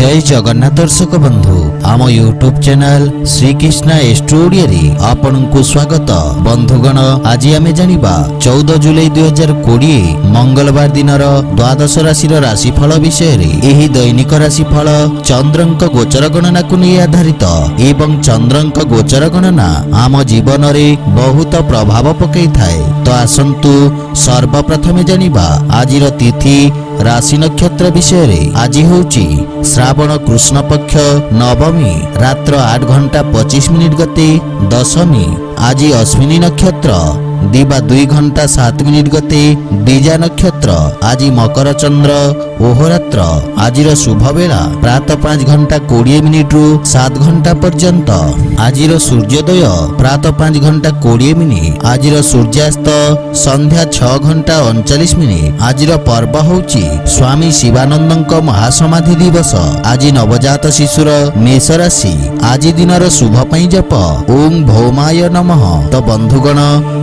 जय जगन्नाथ दर्शक बंधु आम यूट्यूब चैनल श्रीकृष्ण एस्ट्रोडिया रे आपनकु स्वागत। बंधुगण आज आमे जानिबा 14 जुलाई 2020 मंगलवार दिनर द्वादश राशिर राशिफल विषय रे। एही दैनिक राशिफल चंद्रंक गोचर गणना को नहीं आधारित एवं चंद्रंक गोचर गणना आम जीवन रे बहुत प्रभाव पकई थाए। तो आसंतु सर्वप्रथमे जानिबा आजिर तिथि राशि नक्षत्र विषय रे। आज होउची श्रावण कृष्ण पक्ष नवमी रात्र 8 घंटा 25 मिनिट गते दशमी। आज अश्विनी नक्षत्र दिवा 2 घंटा 7 मिनिट गते द्विजा नक्षत्र। आज मकर चंद्र ओहरात्र। आजिर शुभ बेला प्रातः 5 घंटा 20 मिनिट रु 7 घंटा पर्यंत। आजिर सूर्योदय प्रातः 5 घंटा 20 मिनिट। आजिर सूर्यास्त संध्या 6 घंटा 39 मिनिट। आजिर पर्व होउची स्वामी शिवानंदଙ୍କ महासमाधि दिवस। आज नवजात शिशुर मेष राशि। आज दिनर शुभ पई जप ओम भौमाय नमः। तो बंधुगण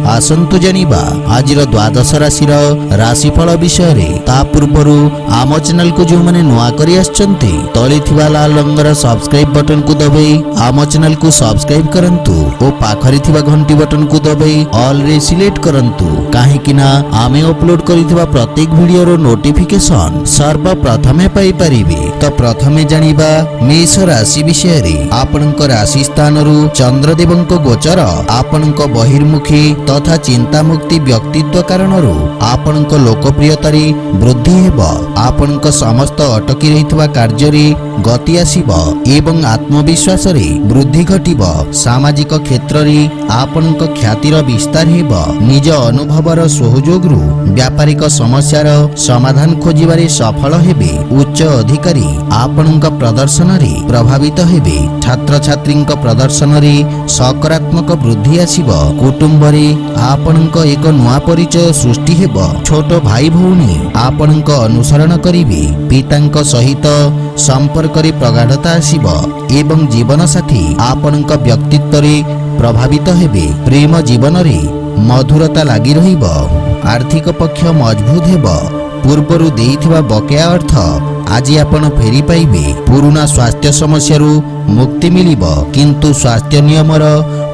आसंतु जानिबा आजिर द्वादश राशिर राशिफल विषय रे। ता पूर्वरु आम चैनल को जो माने नुआ करी आछंती तळे थिबा लाल रंगर सब्सक्राइब बटन को दबाई आम चैनल को सब्सक्राइब करंतु ओ पाखरी थिबा घंटी बटन को दबाई ऑल रे सिलेक्ट करंतु काहे कि ना आमे अपलोड करिथिबा प्रत्येक वीडियो रो नोटिफिकेशन सर्वप्रथमे पाई परिबे। तो प्रथमे जानिबा मेष राशि विषय रे। आपनक राशि स्थान रु चंद्रदेवंक गोचर आपनक बहिर्मुखी तथा चिंता मुक्ति व्यक्तित्व कारणरू आपनक लोकप्रियता रे वृद्धि हेबो। आपनक समस्त अटकी रहितवा कार्य रे गति आसीब एवं आत्मविश्वास रे वृद्धि घटिबो। सामाजिक क्षेत्र रे आपनक ख्यातिर विस्तार हेबो। निज अनुभवर सहयोग रु व्यापारिक समस्यार समाधान खोजिबारे सफल हेबे। उच्च अधिकारी आपनक प्रदर्शन रे प्रभावित हेबे। छात्र छात्रींक प्रदर्शन रे सकारात्मक वृद्धि आसीब। कुटुंब रे आपनक एक नुआ परिचय सृष्टि हेबो। छोट भाई भौणी आपनक अनुसरण करिवे। पितांक सहित संपर्क रे प्रगाढ़ता आसीब एवं जीवन साथी आपनक व्यक्तित्व रे प्रभावित हेबे। प्रेम जीवन रे मधुरता लागि रहिबो। आर्थिक पक्ष मजबूत हेबो। पूर्वरु देइथिबा बकेया अर्थ आज आपण फेरी पाइबे। पुराना स्वास्थ्य समस्या रु मुक्ति मिलिबो किंतु स्वास्थ्य नियमर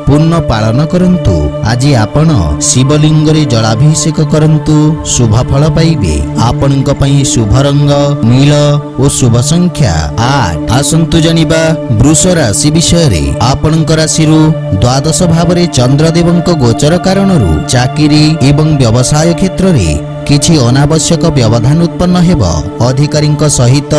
पूर्ण पालन करंतु। आज आपण शिवलिंग रे जलाभिषेक करंतु शुभ फल पाइबे। आपनक पई शुभ रंग नील और शुभ संख्या 8। आसंतु जानिबा वृष राशि विषय रे। आपनक राशि रु द्वादश भाव रे चंद्रदेवंक गोचर कारणरू चाकरी एवं व्यवसाय क्षेत्र रे किछि अनावश्यक व्यवधान उत्पन्न हेब। अधिकारींक सहित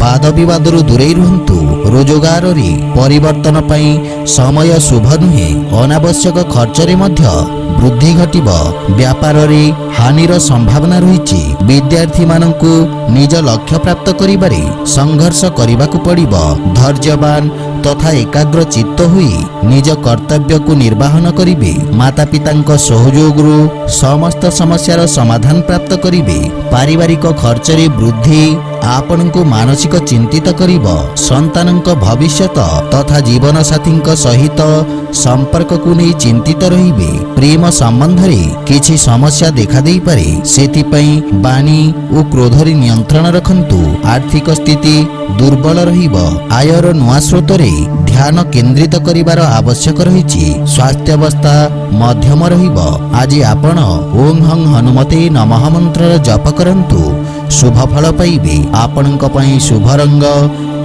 वाद विवाद रु दूरे रुहंतु। रोजगार रे परिवर्तन पई समय शुभ नुहे। अनावश्यक खर्च रे मध्य वृद्धि घटिब। व्यापार रे हानिर संभावना रहिछि। विद्यार्थी माननकु निज लक्ष्य प्राप्त करिबारे संघर्ष करिबाकु पड़िब। धैर्यवान तथा एकाग्र चित्त हुई निज कर्तव्य को निर्वाहन करिवे। माता पितांक सहयोग रु समस्त समस्यार समाधान प्राप्त करिवे। पारिवारिक खर्च रे वृद्धि आपनकु मानसिक चिंतित करिब। संतानक भविष्यत तथा जीवन साथींक सहित संपर्क को नहीं चिंतित रहिबे। प्रेम संबंध रे किछि समस्या देखा देई पारे सेति पई वाणी और क्रोध रे नियंत्रण रखंतु। आर्थिक स्थिति दुर्बल रहिब। आयर नुआ स्रोत रे ध्यान केंद्रित करिवार आवश्यक रहिछि। स्वास्थ्य अवस्था मध्यम रहिब। आज आपण ओम हं हनुमते नमः मंत्र जप करंतु शुभ फल पाइबे। आपनक पई शुभ रंग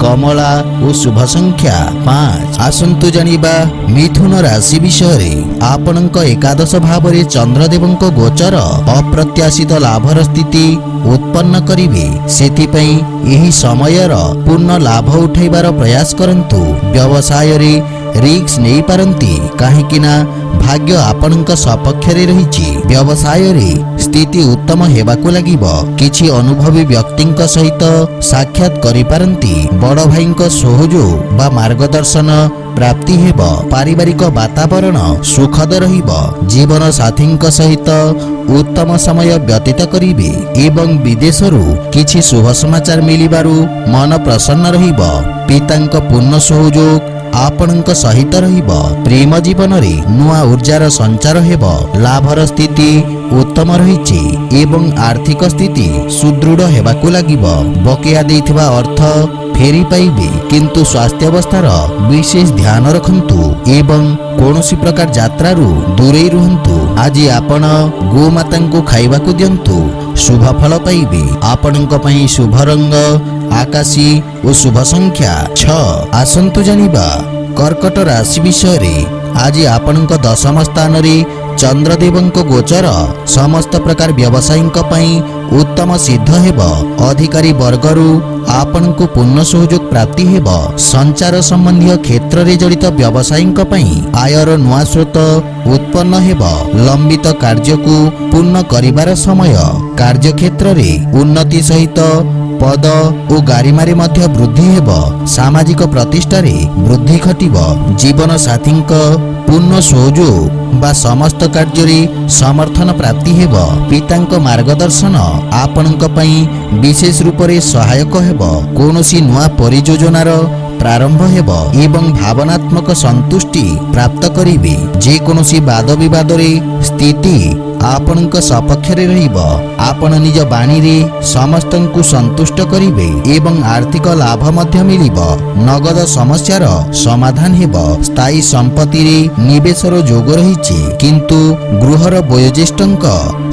कमला और शुभ संख्या 5। आसंतु जानिबा मिथुन राशि विषय रे। आपनक एकादश भाव रे चंद्रदेवंक गोचर अप्रत्याशित लाभर स्थिति उत्पन्न करिवे। सेति पई एही समयर पूर्ण लाभ उठाइबार प्रयास करंतु। व्यवसाय रे रिस्क नहीं पारंती काहे कि ना भाग्य आपनक सपक्ष रे रहिछि। व्यवसाय रे स्थिति उत्तम हेबाकु लागिबो। किछि अनुभवी व्यक्तिंक सहित साक्षात करि पारंती। बड़ भाईंक सहयोग बा मार्गदर्शन प्राप्ति हेब। पारिवारिक वातावरण सुखद रहिब। जीवन साथींक सहित उत्तम समय व्यतीत करिवे एवं विदेशरू किछि शुभ समाचार मिलिबारु मन प्रसन्न रहिब। ପିତାଙ୍କ ପୂର୍ଣ୍ଣ ସହଯୋଗ ଆପଣଙ୍କ ସହିତ ରହିବ। ପ୍ରେମ ଜୀବନରେ ନୂଆ ଊର୍ଜାର ସଞ୍ଚାର ହେବ। ଲାଭର ସ୍ଥିତି ଉତ୍ତମ ରହିଛି ଏବଂ ଆର୍ଥିକ ସ୍ଥିତି ସୁଦୃଢ଼ ହେବାକୁ ଲାଗିବ। ବକେୟା ଦେଇଥିବା ଅର୍ଥ ଫେରି ପାଇବେ, କିନ୍ତୁ ସ୍ୱାସ୍ଥ୍ୟାବସ୍ଥାର ବିଶେଷ ଧ୍ୟାନ ରଖନ୍ତୁ ଏବଂ କୌଣସି ପ୍ରକାର ଯାତ୍ରାରୁ ଦୂରେଇ ରୁହନ୍ତୁ। ଆଜି ଆପଣ ଗୋମାତାଙ୍କୁ ଖାଇବାକୁ ଦିଅନ୍ତୁ, ଶୁଭ ଫଳ ପାଇବେ। ଆପଣଙ୍କ ପାଇଁ ଶୁଭ ରଙ୍ଗ ଆକାଶୀ ଓ ଶୁଭ ସଂଖ୍ୟା 6। ଆସନ୍ତୁ ଜାଣିବା କର୍କଟ ରାଶି ବିଷୟରେ। ଆଜି ଆପଣଙ୍କ ଦଶମ ସ୍ଥାନରେ ଚନ୍ଦ୍ରଦେବଙ୍କ ଗୋଚର ସମସ୍ତ ପ୍ରକାର ବ୍ୟବସାୟୀଙ୍କ ପାଇଁ ଉତ୍ତମ ସିଦ୍ଧ ହେବ। ଅଧିକାରୀ ବର୍ଗରୁ ଆପଣଙ୍କୁ ପୂର୍ଣ୍ଣ ସହଯୋଗ ପ୍ରାପ୍ତି ହେବ। ସଞ୍ଚାର ସମ୍ବନ୍ଧୀୟ କ୍ଷେତ୍ରରେ ଜଡ଼ିତ ବ୍ୟବସାୟୀଙ୍କ ପାଇଁ ଆୟର ନୂଆ ସ୍ରୋତ ଉତ୍ପନ୍ନ ହେବ। ଲମ୍ବିତ କାର୍ଯ୍ୟକୁ ପୂର୍ଣ୍ଣ କରିବାର ସମୟ। କାର୍ଯ୍ୟକ୍ଷେତ୍ରରେ ଉନ୍ନତି ସହିତ ପଦ ଓ ଗାରିମାରେ ମଧ୍ୟ ବୃଦ୍ଧି ହେବ। ସାମାଜିକ ପ୍ରତିଷ୍ଠାରେ ବୃଦ୍ଧି ଘଟିବ। ଜୀବନ ସାଥୀଙ୍କ ପୂର୍ଣ୍ଣ ସହଯୋଗ ବା ସମସ୍ତ କାର୍ଯ୍ୟରେ ସମର୍ଥନ ପ୍ରାପ୍ତି ହେବ। ପିତାଙ୍କ ମାର୍ଗଦର୍ଶନ ଆପଣଙ୍କ ପାଇଁ ବିଶେଷ ରୂପରେ ସହାୟକ ହେବ। କୌଣସି ନୂଆ ପରିଯୋଜନାର ପ୍ରାରମ୍ଭ ହେବ ଏବଂ ଭାବନାତ୍ମକ ସନ୍ତୁଷ୍ଟି ପ୍ରାପ୍ତ କରିବେ। ଯେକୌଣସି ବାଦ ବିବାଦରେ ସ୍ଥିତି ଆପଣଙ୍କ ସପକ୍ଷରେ ରହିବ। ଆପଣ ନିଜ ବାଣୀରେ ସମସ୍ତଙ୍କୁ ସନ୍ତୁଷ୍ଟ କରିବେ ଏବଂ ଆର୍ଥିକ ଲାଭ ମଧ୍ୟ ମିଳିବ। ନଗଦ ସମସ୍ୟାର ସମାଧାନ ହେବ। ସ୍ଥାୟୀ ସମ୍ପତ୍ତିରେ ନିବେଶର ଯୋଗ ରହିଛି, କିନ୍ତୁ ଗୃହର ବୟୋଜ୍ୟେଷ୍ଠଙ୍କ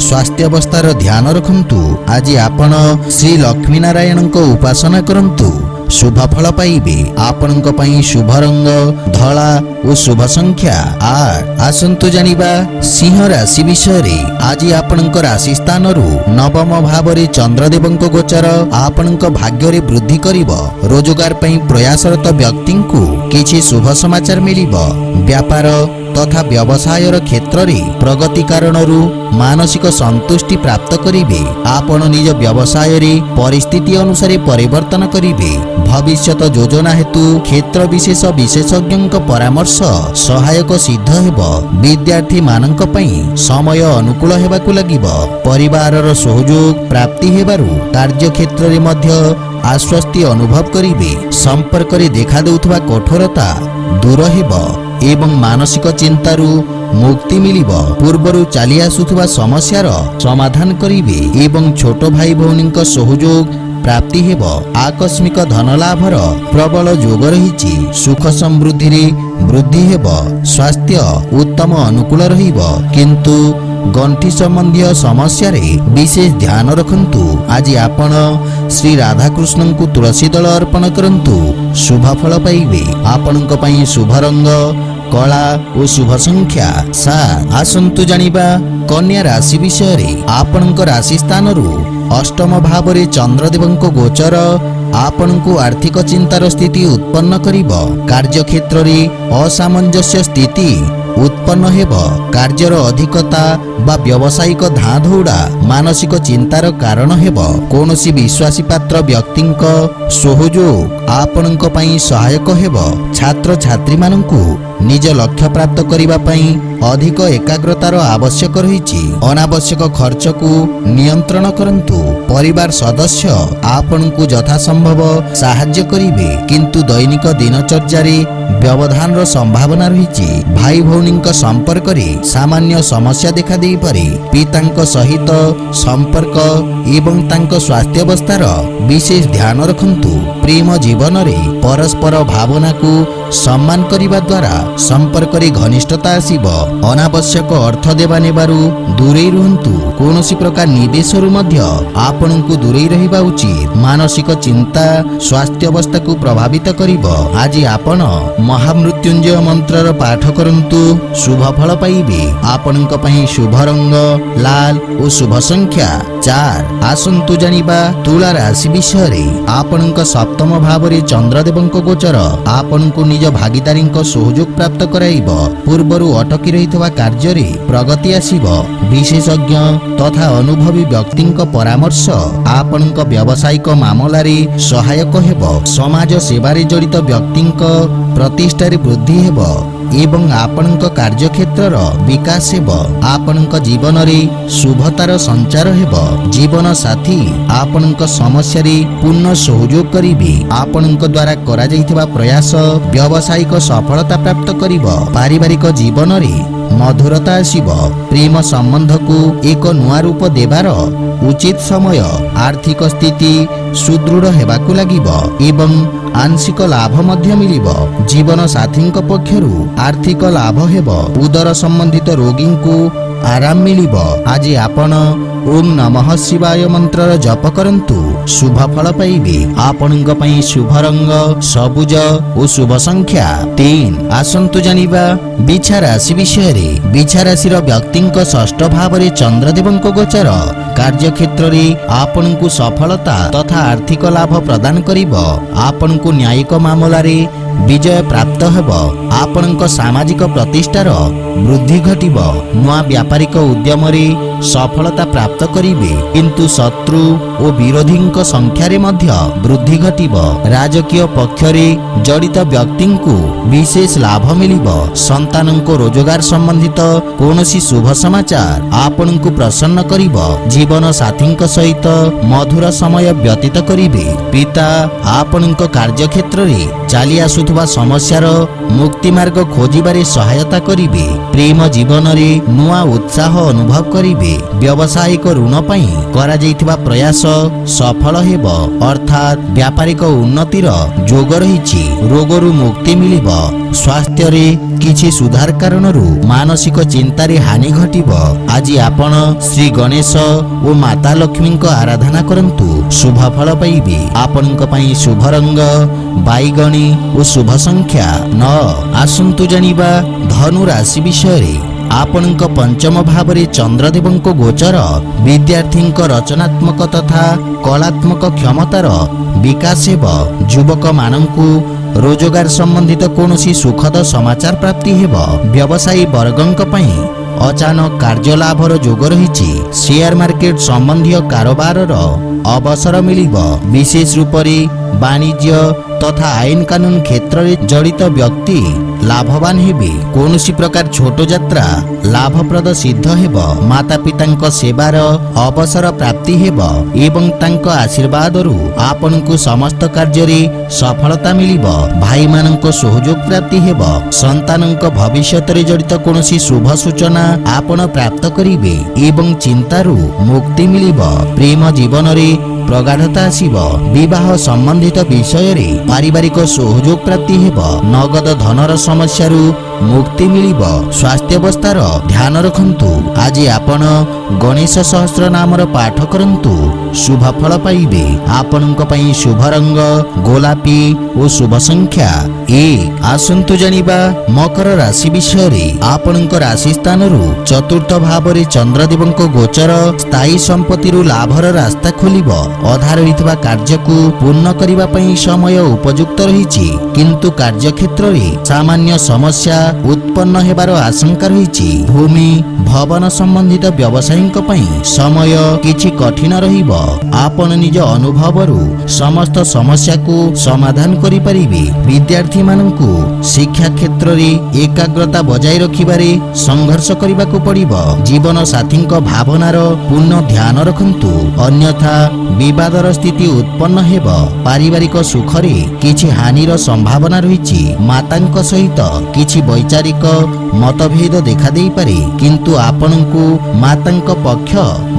ସ୍ୱାସ୍ଥ୍ୟାବସ୍ଥାର ଧ୍ୟାନ ରଖନ୍ତୁ। ଆଜି ଆପଣ ଶ୍ରୀ ଲକ୍ଷ୍ମୀ ନାରାୟଣଙ୍କ ଉପାସନା କରନ୍ତୁ, ଶୁଭ ଫଳ ପାଇବେ। ଆପଣଙ୍କ ପାଇଁ ଶୁଭ ରଙ୍ଗ ଧଳା ଓ ଶୁଭ ସଂଖ୍ୟା 8। ଆସନ୍ତୁ ଜାଣିବା ସିଂହ ରାଶି ବିଷୟରେ। ଆଜି ଆପଣଙ୍କ ରାଶି ସ୍ଥାନରୁ ନବମ ଭାବରେ ଚନ୍ଦ୍ରଦେବଙ୍କ ଗୋଚର ଆପଣଙ୍କ ଭାଗ୍ୟରେ ବୃଦ୍ଧି କରିବ। ରୋଜଗାର ପାଇଁ ପ୍ରୟାସରତ ବ୍ୟକ୍ତିଙ୍କୁ କିଛି ଶୁଭ ସମାଚାର ମିଳିବ। ବ୍ୟାପାର ତଥା ବ୍ୟବସାୟର କ୍ଷେତ୍ରରେ ପ୍ରଗତି କାରଣରୁ ମାନସିକ ସନ୍ତୁଷ୍ଟି ପ୍ରାପ୍ତ କରିବେ। ଆପଣ ନିଜ ବ୍ୟବସାୟରେ ପରିସ୍ଥିତି ଅନୁସାରେ ପରିବର୍ତ୍ତନ କରିବେ। ଭବିଷ୍ୟତ ଯୋଜନା ହେତୁ କ୍ଷେତ୍ର ବିଶେଷ ବିଶେଷଜ୍ଞଙ୍କ ପରାମର୍ଶ ସହାୟକ ସିଦ୍ଧ ହେବ। ବିଦ୍ୟାର୍ଥୀ ମାନଙ୍କ ପାଇଁ ସମୟ ଅନୁକୂଳ ହେବାକୁ ଲାଗିବ। ପରିବାରର ସହଯୋଗ ପ୍ରାପ୍ତି ହେବାରୁ କାର୍ଯ୍ୟକ୍ଷେତ୍ରରେ ମଧ୍ୟ ଆଶ୍ୱସ୍ତି ଅନୁଭବ କରିବେ। ସମ୍ପର୍କରେ ଦେଖାଦେଉଥିବା କଠୋରତା ଦୂର ହେବ ଏବଂ ମାନସିକ ଚିନ୍ତାରୁ ମୁକ୍ତି ମିଳିବ। ପୂର୍ବରୁ ଚାଲି ଆସୁଥିବା ସମସ୍ୟାର ସମାଧାନ କରିବେ ଏବଂ ଛୋଟ ଭାଇ ଭଉଣୀଙ୍କ ସହଯୋଗ ପ୍ରାପ୍ତି ହେବ। ଆକସ୍ମିକ ଧନ ଲାଭର ପ୍ରବଳ ଯୋଗ ରହିଛି। ସୁଖ ସମୃଦ୍ଧିରେ ବୃଦ୍ଧି ହେବ। ସ୍ୱାସ୍ଥ୍ୟ ଉତ୍ତମ ଅନୁକୂଳ ରହିବ, କିନ୍ତୁ ଗଣ୍ଠି ସମ୍ବନ୍ଧୀୟ ସମସ୍ୟାରେ ବିଶେଷ ଧ୍ୟାନ ରଖନ୍ତୁ। ଆଜି ଆପଣ ଶ୍ରୀ ରାଧାକୃଷ୍ଣଙ୍କୁ ତୁଳସୀ ଦଳ ଅର୍ପଣ କରନ୍ତୁ, ଶୁଭ ଫଳ ପାଇବେ। ଆପଣଙ୍କ ପାଇଁ ଶୁଭ ରଙ୍ଗ କଳା ଓ ଶୁଭ ସଂଖ୍ୟା 7। ଆସନ୍ତୁ ଜାଣିବା କନ୍ୟା ରାଶି ବିଷୟରେ। ଆପଣଙ୍କ ରାଶି ସ୍ଥାନରୁ ଅଷ୍ଟମ ଭାବରେ ଚନ୍ଦ୍ରଦେବଙ୍କ ଗୋଚର ଆପଣଙ୍କୁ ଆର୍ଥିକ ଚିନ୍ତାର ସ୍ଥିତି ଉତ୍ପନ୍ନ କରିବ। କାର୍ଯ୍ୟକ୍ଷେତ୍ରରେ ଅସାମଞ୍ଜସ୍ୟ ସ୍ଥିତି ଉତ୍ପନ୍ନ ହେବ। କାର୍ଯ୍ୟର ଅଧିକତା ବା ବ୍ୟବସାୟିକ ଧାଁ ଧୌଡ଼ା ମାନସିକ ଚିନ୍ତାର କାରଣ ହେବ। କୌଣସି ବିଶ୍ୱାସୀ ପାତ୍ର ବ୍ୟକ୍ତିଙ୍କ ସହଯୋଗ ଆପଣଙ୍କ ପାଇଁ ସହାୟକ ହେବ। ଛାତ୍ରଛାତ୍ରୀମାନଙ୍କୁ ନିଜ ଲକ୍ଷ୍ୟ ପ୍ରାପ୍ତ କରିବା ପାଇଁ ଅଧିକ ଏକାଗ୍ରତାର ଆବଶ୍ୟକ ରହିଛି। ଅନାବଶ୍ୟକ ଖର୍ଚ୍ଚକୁ ନିୟନ୍ତ୍ରଣ କରନ୍ତୁ। ପରିବାର ସଦସ୍ୟ ଆପଣଙ୍କୁ ଯଥାସମ୍ଭବ ସାହାଯ୍ୟ କରିବେ, କିନ୍ତୁ ଦୈନିକ ଦିନଚର୍ଯ୍ୟାରେ ବ୍ୟବଧାନର ସମ୍ଭାବନା ରହିଛି। ଭାଇ ଭଉଣୀଙ୍କ ସମ୍ପର୍କରେ ସାମାନ୍ୟ ସମସ୍ୟା ଦେଖାଦେଇପାରେ। ପିତାଙ୍କ ସହିତ ସମ୍ପର୍କ ଏବଂ ତାଙ୍କ ସ୍ୱାସ୍ଥ୍ୟାବସ୍ଥାର ବିଶେଷ ଧ୍ୟାନ ରଖନ୍ତୁ। ପ୍ରେମ ଜୀବନରେ ପରସ୍ପର ଭାବନାକୁ ସମ୍ମାନ କରିବା ଦ୍ୱାରା ସମ୍ପର୍କରେ ଘନିଷ୍ଠତା ଆସିବ। ଅନାବଶ୍ୟକ ଅର୍ଥ ଦେବା ନେବାରୁ ଦୂରେଇ ରୁହନ୍ତୁ। କୌଣସି ପ୍ରକାର ନିବେଶରୁ ମଧ୍ୟ ଆପଣଙ୍କୁ ଦୂରେଇ ରହିବା ଉଚିତ। ମାନସିକ ଚିନ୍ତା ସ୍ୱାସ୍ଥ୍ୟାବସ୍ଥାକୁ ପ୍ରଭାବିତ କରିବ। ଆଜି ଆପଣ ମହାମୃତ୍ୟୁଞ୍ଜୟ ମନ୍ତ୍ରର ପାଠ କରନ୍ତୁ, ଶୁଭ ଫଳ ପାଇବେ। ଆପଣଙ୍କ ପାଇଁ ଶୁଭ ରଙ୍ଗ ଲାଲ ଓ ଶୁଭ ସଂଖ୍ୟା 4। ଆସନ୍ତୁ ଜାଣିବା ତୁଳା ରାଶି ବିଷୟରେ। ଆପଣଙ୍କ ସପ୍ତମ ଭାବରେ ଚନ୍ଦ୍ରଦେବଙ୍କ ଗୋଚର ଆପଣଙ୍କୁ ନିଜ ଭାଗିଦାରୀଙ୍କ ସହଯୋଗ ପ୍ରାପ୍ତ କରାଇବ। ପୂର୍ବରୁ ଅଟକି ରହିଥିବା କାର୍ଯ୍ୟରେ ପ୍ରଗତି ଆସିବ। ବିଶେଷଜ୍ଞ ତଥା ଅନୁଭବୀ ବ୍ୟକ୍ତିଙ୍କ ପରାମର୍ଶ ଆପଣଙ୍କ ବ୍ୟବସାୟିକ ମାମଲାରେ ସହାୟକ ହେବ। ସମାଜ ସେବାରେ ଜଡ଼ିତ ବ୍ୟକ୍ତିଙ୍କ ପ୍ରତିଷ୍ଠାରେ ବୃଦ୍ଧି ହେବ। ଏବଂ ଆପଣଙ୍କ କାର୍ଯ୍ୟକ୍ଷେତ୍ରର ବିକାଶ ହେବ। ଆପଣଙ୍କ ଜୀବନରେ ଶୁଭତାର ସଞ୍ଚାର ହେବ। ଜୀବନ ସାଥୀ ଆପଣଙ୍କ ସମସ୍ୟାରେ ପୂର୍ଣ୍ଣ ସହଯୋଗ କରିବେ। ଆପଣଙ୍କ ଦ୍ୱାରା କରାଯାଇଥିବା ପ୍ରୟାସ ବ୍ୟବସାୟିକ ସଫଳତା ପ୍ରାପ୍ତ କରିବ। ପାରିବାରିକ ଜୀବନରେ ମଧୁରତା ଆସିବ। ପ୍ରେମ ସମ୍ବନ୍ଧକୁ ଏକ ନୂଆ ରୂପ ଦେବାର ଉଚିତ ସମୟ। ଆର୍ଥିକ ସ୍ଥିତି ସୁଦୃଢ଼ ହେବାକୁ ଲାଗିବ ଏବଂ ଆଂଶିକ ଲାଭ ମଧ୍ୟ ମିଳିବ। ଜୀବନ ସାଥୀଙ୍କ ପକ୍ଷରୁ ଆର୍ଥିକ ଲାଭ ହେବ। ଉଦର ସମ୍ବନ୍ଧିତ ରୋଗୀଙ୍କୁ ଆରାମ ମିଳିବ। ଆଜି ଆପଣ ଓମ୍ ନମଃ ଶିବାୟ ମନ୍ତ୍ରର ଜପ କରନ୍ତୁ, ଶୁଭ ଫଳ ପାଇବେ। ଆପଣଙ୍କ ପାଇଁ ଶୁଭ ରଙ୍ଗ ସବୁଜ ଓ ଶୁଭ ସଂଖ୍ୟା 3। ଆସନ୍ତୁ ଜାଣିବା ବିଛା ରାଶି ବିଷୟରେ। ବିଛା ରାଶିର ବ୍ୟକ୍ତିଙ୍କ ଷଷ୍ଠ ଭାବରେ ଚନ୍ଦ୍ରଦେବଙ୍କ ଗୋଚର କାର୍ଯ୍ୟକ୍ଷେତ୍ରରେ ଆପଣଙ୍କୁ ସଫଳତା ତଥା ଆର୍ଥିକ ଲାଭ ପ୍ରଦାନ କରିବ। ଆପଣଙ୍କୁ ନ୍ୟାୟିକ ମାମଲାରେ ବିଜୟ ପ୍ରାପ୍ତ ହେବ। ଆପଣଙ୍କ ସାମାଜିକ ପ୍ରତିଷ୍ଠାର ବୃଦ୍ଧି ଘଟିବ। ନୂଆ ବ୍ୟାପାରିକ ଉଦ୍ୟମରେ ସଫଳତା ପ୍ରାପ୍ତ କରିବେ, କିନ୍ତୁ ଶତ୍ରୁ ଓ ବିରୋଧୀଙ୍କ ସଂଖ୍ୟାରେ ମଧ୍ୟ ବୃଦ୍ଧି ଘଟିବ। ରାଜକୀୟ ପକ୍ଷରେ ଜଡ଼ିତ ବ୍ୟକ୍ତିଙ୍କୁ ବିଶେଷ ଲାଭ ମିଳିବ। ସନ୍ତାନଙ୍କ ରୋଜଗାର ସମ୍ବନ୍ଧିତ କୌଣସି ଶୁଭ ସମାଚାର ଆପଣଙ୍କୁ ପ୍ରସନ୍ନ କରିବ। ଜୀବନ ସାଥୀଙ୍କ ସହିତ ମଧୁର ସମୟ ବ୍ୟତୀତ କରିବେ। ପିତା ଆପଣଙ୍କ କାର୍ଯ୍ୟକ୍ଷେତ୍ରରେ ଚାଲି ଆସୁଥିବା ସମସ୍ୟାର ମୁକ୍ତି ମାର୍ଗ ଖୋଜିବାରେ ସହାୟତା କରିବେ। ପ୍ରେମ ଜୀବନରେ ନୂଆ ଉତ୍ସାହ ଅନୁଭବ କରିବେ। ବ୍ୟବସାୟିକ ଋଣ ପାଇଁ କରାଯାଇଥିବା ପ୍ରୟାସ ସଫଳ ହେବ, ଅର୍ଥାତ୍ ବ୍ୟାପାରିକ ଉନ୍ନତିର ଯୋଗ ରହିଛି। ରୋଗରୁ ମୁକ୍ତି ମିଳିବ। ସ୍ୱାସ୍ଥ୍ୟରେ କିଛି ସୁଧାର କାରଣରୁ ମାନସିକ ଚିନ୍ତାରେ ହାନି ଘଟିବ। ଆଜି ଆପଣ ଶ୍ରୀ ଗଣେଶ ଓ ମାତା ଲକ୍ଷ୍ମୀଙ୍କ ଆରାଧନା କରନ୍ତୁ, ଶୁଭ ଫଳ ପାଇବେ। ଆପଣଙ୍କ ପାଇଁ ଶୁଭ ରଙ୍ଗ ବାଇଗଣୀ ଓ ଶୁଭ ସଂଖ୍ୟା 9। ଆସନ୍ତୁ ଜାଣିବା ଧନୁ ରାଶି ବିଷୟରେ। ଆପଣଙ୍କ ପଞ୍ଚମ ଭାବରେ ଚନ୍ଦ୍ରଦେବଙ୍କ ଗୋଚର ବିଦ୍ୟାର୍ଥୀଙ୍କ ରଚନାତ୍ମକ ତଥା କଳାତ୍ମକ କ୍ଷମତାର ବିକାଶ ହେବ। ଯୁବକମାନଙ୍କୁ ରୋଜଗାର ସମ୍ବନ୍ଧିତ କୌଣସି ସୁଖଦ ସମାଚାର ପ୍ରାପ୍ତି ହେବ। ବ୍ୟବସାୟୀ ବର୍ଗଙ୍କ ପାଇଁ ଅଚାନକ କାର୍ଯ୍ୟଲାଭର ଯୋଗ ରହିଛି। ସେୟାର ମାର୍କେଟ ସମ୍ବନ୍ଧୀୟ କାରବାରର ଅବସର ମିଳିବ। ବିଶେଷ ରୂପରେ ବାଣିଜ୍ୟ ତଥା ଆଇନ କାନୁନ କ୍ଷେତ୍ରରେ ଜଡ଼ିତ ବ୍ୟକ୍ତି ଲାଭବାନ ହେବେ। କୌଣସି ପ୍ରକାର ଛୋଟ ଯାତ୍ରା ଲାଭପ୍ରଦ ସିଦ୍ଧ ହେବ। ମାତା ପିତାଙ୍କ ସେବାର ଅବସର ପ୍ରାପ୍ତି ହେବ ଏବଂ ତାଙ୍କ ଆଶୀର୍ବାଦରୁ ଆପଣଙ୍କୁ ସମସ୍ତ କାର୍ଯ୍ୟରେ ସଫଳତା ମିଳିବ। ଭାଇମାନଙ୍କ ସହଯୋଗ ପ୍ରାପ୍ତି ହେବ। ସନ୍ତାନଙ୍କ ଭବିଷ୍ୟତରେ ଜଡ଼ିତ କୌଣସି ଶୁଭ ସୂଚନା ଆପଣ ପ୍ରାପ୍ତ କରିବେ ଏବଂ ଚିନ୍ତାରୁ ମୁକ୍ତି ମିଳିବ। ପ୍ରେମ ଜୀବନରେ ପ୍ରଗାଢ଼ତା ଆସିବ। ବିବାହ ସମ୍ବନ୍ଧିତ ବିଷୟରେ ପାରିବାରିକ ସହଯୋଗ ପ୍ରାପ୍ତି ହେବ। ନଗଦ ଧନର ସମସ୍ୟାରୁ ମୁକ୍ତି ମିଳିବ। ସ୍ୱାସ୍ଥ୍ୟାବସ୍ଥାର ଧ୍ୟାନ ରଖନ୍ତୁ। ଆଜି ଆପଣ ଗଣେଶ ସହସ୍ର ନାମର ପାଠ କରନ୍ତୁ, ଶୁଭ ଫଳ ପାଇବେ। ଆପଣଙ୍କ ପାଇଁ ଶୁଭ ରଙ୍ଗ ଗୋଲାପୀ ଓ ଶୁଭ ସଂଖ୍ୟା 1। ଆସନ୍ତୁ ଜାଣିବା ମକର ରାଶି ବିଷୟରେ। ଆପଣଙ୍କ ରାଶି ସ୍ଥାନରୁ ଚତୁର୍ଥ ଭାବରେ ଚନ୍ଦ୍ରଦେବଙ୍କ ଗୋଚର ସ୍ଥାୟୀ ସମ୍ପତ୍ତିରୁ ଲାଭର ରାସ୍ତା ଖୋଲିବ। ଅଧା ରହିଥିବା କାର୍ଯ୍ୟକୁ ପୂର୍ଣ୍ଣ କରିବା ପାଇଁ ସମୟ ଉପଯୁକ୍ତ ରହିଛି, କିନ୍ତୁ କାର୍ଯ୍ୟକ୍ଷେତ୍ରରେ ସାମାନ୍ୟ ସମସ୍ୟା ଉତ୍ପନ୍ନ ହେବାର ଆଶଙ୍କା ରହିଛି। ଭୂମି ଭବନ ସମ୍ବନ୍ଧିତ ବ୍ୟବସାୟୀଙ୍କ ପାଇଁ ସମୟ କିଛି କଠିନ ରହିବ। ଆପଣ ନିଜ ଅନୁଭବରୁ ସମସ୍ତ ସମସ୍ୟାକୁ ସମାଧାନ କରିପାରିବେ। ବିଦ୍ୟାର୍ଥୀମାନଙ୍କୁ ଶିକ୍ଷା କ୍ଷେତ୍ରରେ ଏକାଗ୍ରତା ବଜାୟ ରଖିବାରେ ସଂଘର୍ଷ କରିବାକୁ ପଡ଼ିବ। ଜୀବନ ସାଥୀଙ୍କ ଭାବନାର ପୂର୍ଣ୍ଣ ଧ୍ୟାନ ରଖନ୍ତୁ, ଅନ୍ୟଥା ବିବାଦର ସ୍ଥିତି ଉତ୍ପନ୍ନ ହେବ। ପାରିବାରିକ ସୁଖରେ କିଛି ହାନିର ସମ୍ଭାବନା ରହିଛି। ମାତାଙ୍କ ସହିତ କିଛି ବୈଚାରିକ ମତଭେଦ ଦେଖାଦେଇପାରେ, କିନ୍ତୁ ଆପଣଙ୍କୁ ମାତାଙ୍କ ପକ୍ଷ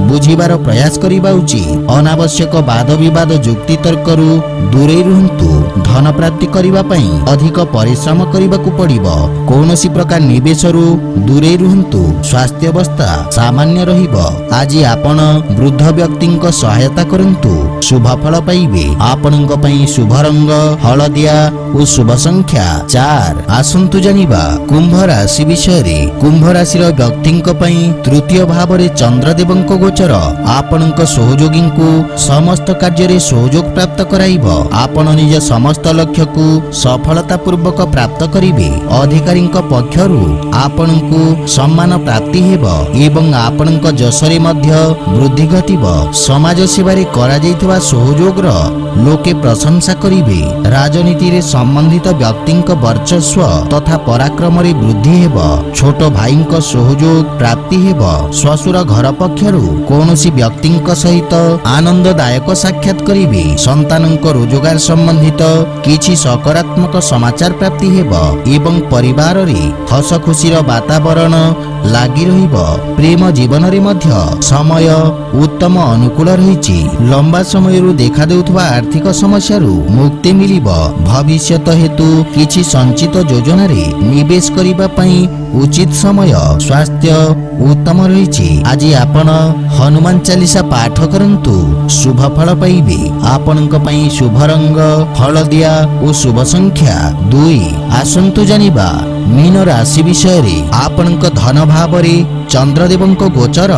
ବୁଝିବାର ପ୍ରୟାସ କରିବା ଉଚିତ। ଅନାବଶ୍ୟକ ବାଦ ବିବାଦ ଯୁକ୍ତିତର୍କରୁ ଦୂରେଇ ରୁହନ୍ତୁ। ଧନ ପ୍ରାପ୍ତି କରିବା ପାଇଁ ଅଧିକ ପରିଶ୍ରମ କରିବାକୁ ପଡ଼ିବ। କୌଣସି ପ୍ରକାର ନିବେଶରୁ ଦୂରେଇ ରୁହନ୍ତୁ। ସ୍ୱାସ୍ଥ୍ୟାବସ୍ଥା ସାମାନ୍ୟ ରହିବ। ଆଜି ଆପଣ ବୃଦ୍ଧ ବ୍ୟକ୍ତିଙ୍କ ସହାୟତା କରନ୍ତୁ, ଶୁଭ ଫଳ ପାଇବେ। ଆପଣଙ୍କ ପାଇଁ ଶୁଭ ରଙ୍ଗ ହଳଦିଆ ଓ ଶୁଭ ସଂଖ୍ୟା 4। ଆସନ୍ତୁ ଜାଣିବା କୁମ୍ଭ ରାଶି ବିଷୟରେ। କୁମ୍ଭ ରାଶିର ବ୍ୟକ୍ତିଙ୍କ ପାଇଁ ତୃତୀୟ ଭାବରେ ଚନ୍ଦ୍ରଦେବଙ୍କ ଗୋଚର ଆପଣଙ୍କ ସହଯୋଗୀଙ୍କୁ ସମସ୍ତ କାର୍ଯ୍ୟରେ ସହଯୋଗ ପ୍ରାପ୍ତ କରାଇବ। ଆପଣ ନିଜ ସମସ୍ତ ଲକ୍ଷ୍ୟକୁ ସଫଳତା ପୂର୍ବକ ପ୍ରାପ୍ତ କରିବେ। ଅଧିକାରୀଙ୍କ ପକ୍ଷରୁ ଆପଣଙ୍କୁ ସମ୍ମାନ ପ୍ରାପ୍ତି ହେବ ଏବଂ ଆପଣଙ୍କ ଯଶରେ ମଧ୍ୟ ବୃଦ୍ଧି ଘଟିବ। ସମାଜ ସେବାରେ କର କରାଯାଇଥିବା ସହଯୋଗର ଲୋକେ ପ୍ରଶଂସା କରିବେ। ରାଜନୀତିରେ ସମ୍ବନ୍ଧିତ ବ୍ୟକ୍ତିଙ୍କ ବର୍ଚସ୍ୱ ତଥା ପରାକ୍ରମରେ ବୃଦ୍ଧି ହେବ। ଛୋଟ ଭାଇଙ୍କ ସହଯୋଗ ପ୍ରାପ୍ତି ହେବ। ଶ୍ୱଶୁର ଘର ପକ୍ଷରୁ କୌଣସି ବ୍ୟକ୍ତିଙ୍କ ସହିତ ଆନନ୍ଦଦାୟକ ସାକ୍ଷାତ କରିବେ। ସନ୍ତାନଙ୍କ ରୋଜଗାର ସମ୍ବନ୍ଧିତ କିଛି ସକାରାତ୍ମକ ସମାଚାର ପ୍ରାପ୍ତି ହେବ ଏବଂ ପରିବାରରେ ହସ ଖୁସିର ବାତାବରଣ ଲାଗି ରହିବ। ପ୍ରେମ ଜୀବନରେ ମଧ୍ୟ ସମୟ ଉତ୍ତମ ଅନୁକୂଳ ରହିଛି। ଲମ୍ବା ସମୟରୁ ଦେଖାଦେଉଥିବା ଆର୍ଥିକ ସମସ୍ୟାରୁ ମୁକ୍ତି ମିଳିବ। ଭବିଷ୍ୟତ ହେତୁ କିଛି ସଞ୍ଚିତ ଯୋଜନାରେ ନିବେଶ କରିବା ପାଇଁ ଉଚିତ ସମୟ। ସ୍ୱାସ୍ଥ୍ୟ ଉତ୍ତମ ରହିଛି। ଆଜି ଆପଣ ହନୁମାନ ଚାଲିସା ପାଠ କରନ୍ତୁ, ଶୁଭ ଫଳ ପାଇବେ। ଆପଣଙ୍କ ପାଇଁ ଶୁଭ ରଙ୍ଗ ହଳଦିଆ ଓ ଶୁଭ ସଂଖ୍ୟା 2। ଆସନ୍ତୁ ଜାଣିବା ମୀନ ରାଶି ବିଷୟରେ। ଆପଣଙ୍କ ଧନ ଭାବରେ ଚନ୍ଦ୍ରଦେବଙ୍କ ଗୋଚର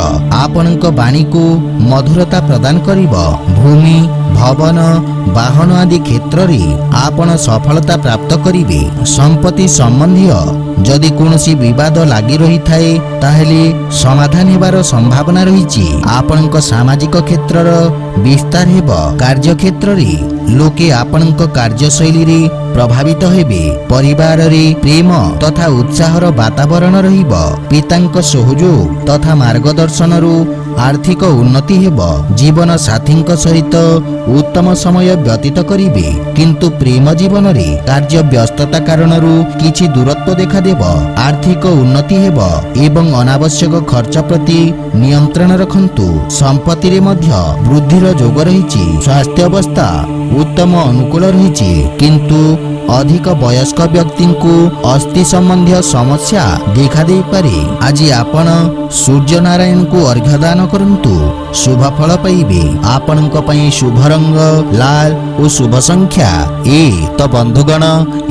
ଆପଣଙ୍କ ବାଣୀକୁ ମଧୁରତା ପ୍ରଦାନ କରିବ। ଭୂମି ଭବନ ବାହନ ଆଦି କ୍ଷେତ୍ରରେ ଆପଣ ସଫଳତା ପ୍ରାପ୍ତ କରିବେ। ସମ୍ପତ୍ତି ସମ୍ବନ୍ଧୀୟ ଯଦି କୌଣସି ବିବାଦ ଲାଗି ରହିଥାଏ ତାହେଲେ ସମାଧାନ ହେବାର ସମ୍ଭାବନା ରହିଛି। ଆପଣଙ୍କ ସାମାଜିକ କ୍ଷେତ୍ରର ବିସ୍ତାର ହେବ। କାର୍ଯ୍ୟକ୍ଷେତ୍ରରେ ଲୋକେ ଆପଣଙ୍କ କାର୍ଯ୍ୟଶୈଳୀରେ ପ୍ରଭାବିତ ହେବେ। ପରିବାରରେ ପ୍ରେମ ତଥା ଉତ୍ସାହର ବାତାବରଣ ରହିବ। ପିତାଙ୍କ ସହଯୋଗ ତଥା ମାର୍ଗଦର୍ଶନରୁ ଆର୍ଥିକ ଉନ୍ନତି ହେବ। ଜୀବନ ସାଥୀଙ୍କ ସହିତ ଉତ୍ତମ ସମୟ ବ୍ୟତୀତ କରିବେ, କିନ୍ତୁ ପ୍ରେମ ଜୀବନରେ କାର୍ଯ୍ୟ ବ୍ୟସ୍ତତା କାରଣରୁ କିଛି ଦୂରତ୍ୱ ଦେଖାଦେବ। ଆର୍ଥିକ ଉନ୍ନତି ହେବ ଏବଂ ଅନାବଶ୍ୟକ ଖର୍ଚ୍ଚ ପ୍ରତି ନିୟନ୍ତ୍ରଣ ରଖନ୍ତୁ। ସମ୍ପତ୍ତିରେ ମଧ୍ୟ ବୃଦ୍ଧିର ଯୋଗ ରହିଛି। ସ୍ୱାସ୍ଥ୍ୟ ଅବସ୍ଥା ଉତ୍ତମ ଅନୁକୂଳ ରହିଛି, କିନ୍ତୁ ଅଧିକ ବୟସ୍କ ବ୍ୟକ୍ତିଙ୍କୁ ଅସ୍ଥି ସମ୍ବନ୍ଧୀୟ ସମସ୍ୟା ଦେଖାଦେଇପାରେ। ଆଜି ଆପଣ ସୂର୍ଯ୍ୟ ନାରାୟଣଙ୍କୁ ଅର୍ଘ୍ୟ ଦାନ କରନ୍ତୁ, ଶୁଭ ଫଳ ପାଇବେ। ଆପଣଙ୍କ ପାଇଁ ଶୁଭ ରଙ୍ଗ ଲାଲ ଓ ଶୁଭ ସଂଖ୍ୟା 1। ତ ବନ୍ଧୁଗଣ,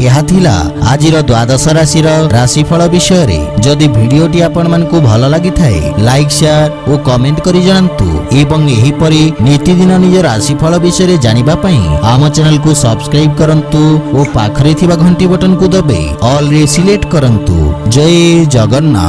ଏହା ଥିଲା ଆଜିର ଦ୍ୱାଦଶ ରାଶିର ରାଶିଫଳ ବିଷୟରେ। ଯଦି ଭିଡିଓଟି ଆପଣମାନଙ୍କୁ ଭଲ ଲାଗିଥାଏ ଲାଇକ୍ ସେୟାର ଓ କମେଣ୍ଟ କରି ଜଣାନ୍ତୁ ଏବଂ ଏହିପରି ନିତିଦିନ ନିଜ ରାଶିଫଳ ବିଷୟରେ ଜାଣିବା ପାଇଁ ଆମ ଚ୍ୟାନେଲକୁ ସବସ୍କ୍ରାଇବ କରନ୍ତୁ ଓ ପାଖରେ ଥିବା ଘଣ୍ଟି ବଟନକୁ ଦବାଇ ଅଲ୍ ରେ ସିଲେକ୍ଟ କରନ୍ତୁ। ଜୟ ଜଗନ୍ନାଥ।